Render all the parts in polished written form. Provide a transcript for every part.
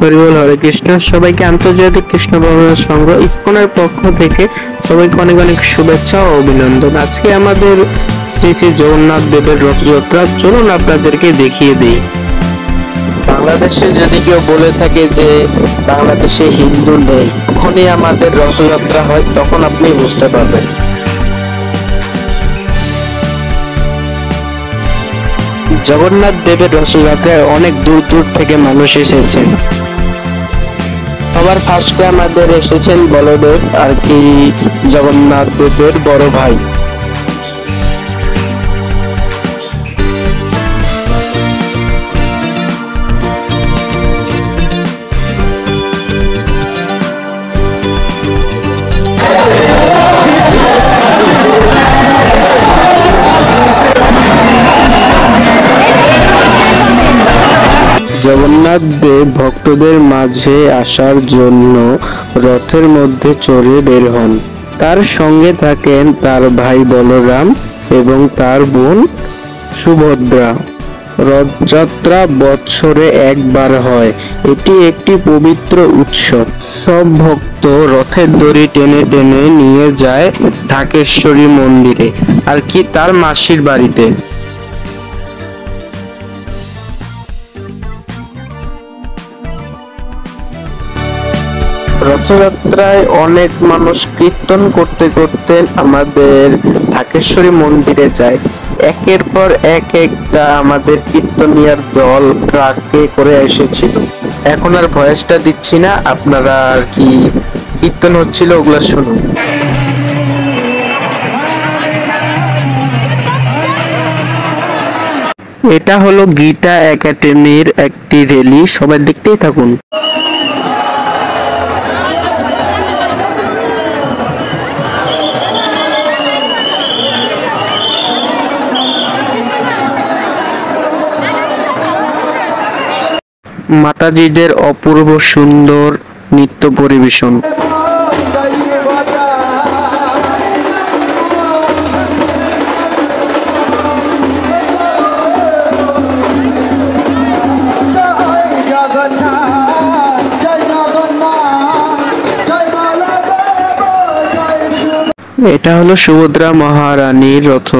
হরিবল, হরে কৃষ্ণ। সবাইকে আন্তর্জাতিক কৃষ্ণ বর্ণনা সংঘ ইসকনের পক্ষ থেকে সবাইকে অনেক অনেক শুভেচ্ছা ও অভিনন্দন। আজকে আমাদের শ্রী শ্রী জগন্নাথ দেবের রথযাত্রা, চলুন আপনাদেরকে দেখিয়ে দিই। বাংলাদেশে যদি কেউ বলে থাকে যে বাংলাদেশে হিন্দু নেই, তখনই আমাদের রথযাত্রা হয়, তখন আপনি বুঝতে পারবেন। জগন্নাথ দেবের রথযাত্রায় অনেক দূর দূর থেকে মানুষ এসেছেন। সবার ফার্স্টে আমাদের এসেছেন বলদেব, আর কি জগন্নাথ দেবের বড় ভাই। জগন্নাথ দেব ভক্তদের মাঝে আসার জন্য রথের মধ্যে চড়ে বের হন। তার সঙ্গে থাকেন তার ভাই বলরাম এবং তার বোন সুভদ্রা। রথযাত্রা বছরে একবার হয়। এটি একটি পবিত্র উৎসব। সব ভক্ত রথের দড়ি টেনে টেনে নিয়ে যায় ঢাকেশ্বরী মন্দিরে, আর কি তার মাসির বাড়িতে। রথযাত্রায় অনেক মানুষ কীর্তন করতে করতে আমাদের ঢাকেশ্বরী মন্দিরে যায়। একের পর একটা আমাদের কীর্তনিয়ার দল ট্রাকে করে এসেছিল। এখন আর ভয়েসটা দিচ্ছি না, আপনারা আর কি কীর্তন হচ্ছিল ওগুলা শুনুন। এটা হলো গীতা একাডেমির একটি র্যালি, সবাই দেখতেই থাকুন। মাতাজিদের অপূর্ব সুন্দর নৃত্য পরিবেশন। এটা হলো সুভদ্রা মহারানীর রথ।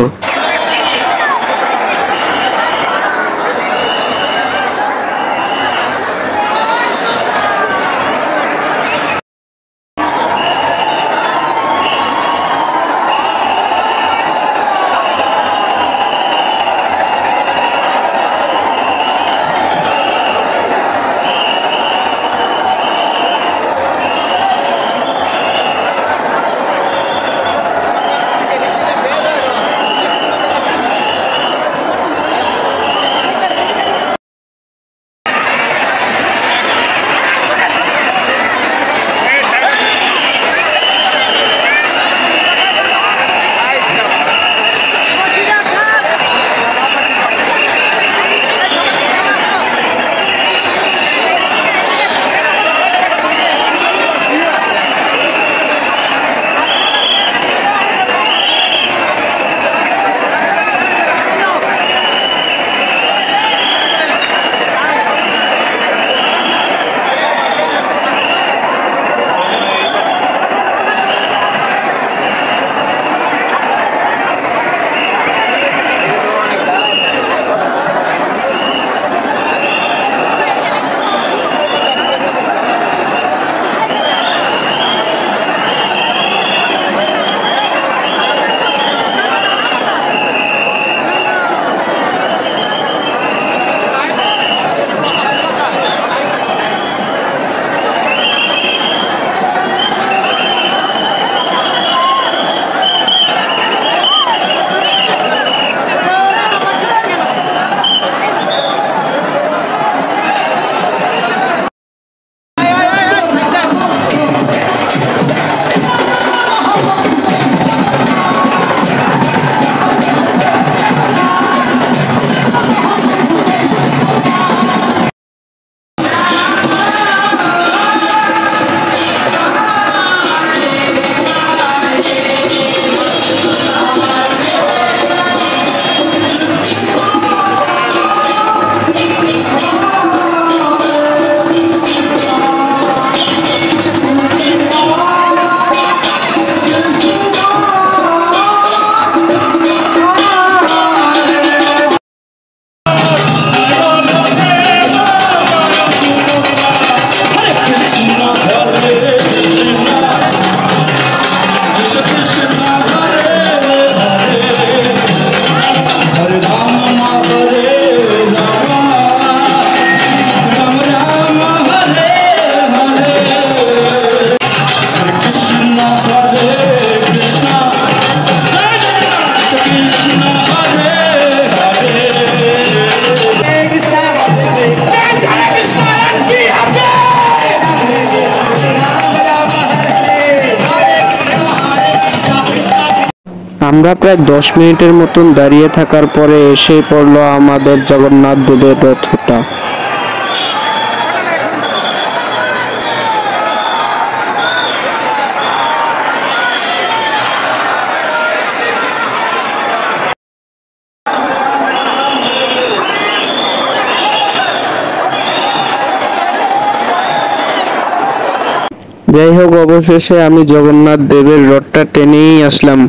আমরা প্রায় 10 মিনিটের মতন দাঁড়িয়ে থাকার পরে এসে পড়লো আমাদের জগন্নাথ দেবের রথটা। যাই হোক, অবশেষে আমি জগন্নাথ দেবের রথটা টেনেই আসলাম।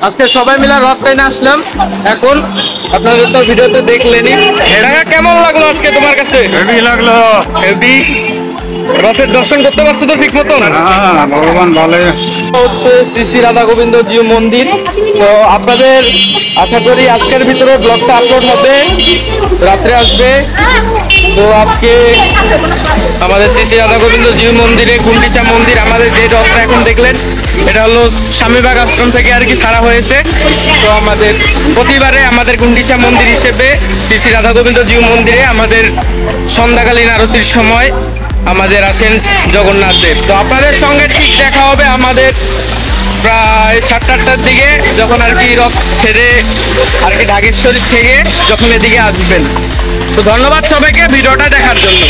আজকে সবাই মিলে রথ টেনে আসলাম। এখন আপনাদের তো ভিডিওতে দেখলেনই, এটা কেমন লাগলো আজকে তোমার কাছে? হেভি লাগলো, হেভি। রথের দর্শন করতে পারছো তো ঠিক মতন? ভগবান ভালো। হচ্ছে শ্রী শ্রী রাধা গোবিন্দ জিউ মন্দির। তো আপনাদের আশা করি আজকের ভিতরে ব্লগটা আপলোড হবে, রাত্রে আসবে। তো আজকে আমাদের শ্রী শ্রী রাধা গোবিন্দ জিউ মন্দিরে গুন্ডিচা মন্দির, আমাদের যে রথটা এখন দেখলেন এটা হলো স্বামীবাগ আশ্রম থেকে আর কি ছাড়া হয়েছে। তো আমাদের প্রতিবারে আমাদের গুন্ডিচা মন্দির হিসেবে শ্রী শ্রী রাধা গোবিন্দ জিউ মন্দিরে আমাদের সন্ধ্যাকালীন আরতির সময় আমাদের আসেন জগন্নাথ দেব। তো আপনাদের সঙ্গে ঠিক দেখা হবে আমাদের প্রায় 7-8টার দিকে, যখন আর কি রথ ছেড়ে আর কি ঢাকেশ্বরী থেকে যখন এদিকে আসবেন। তো ধন্যবাদ সবাইকে ভিডিওটা দেখার জন্য।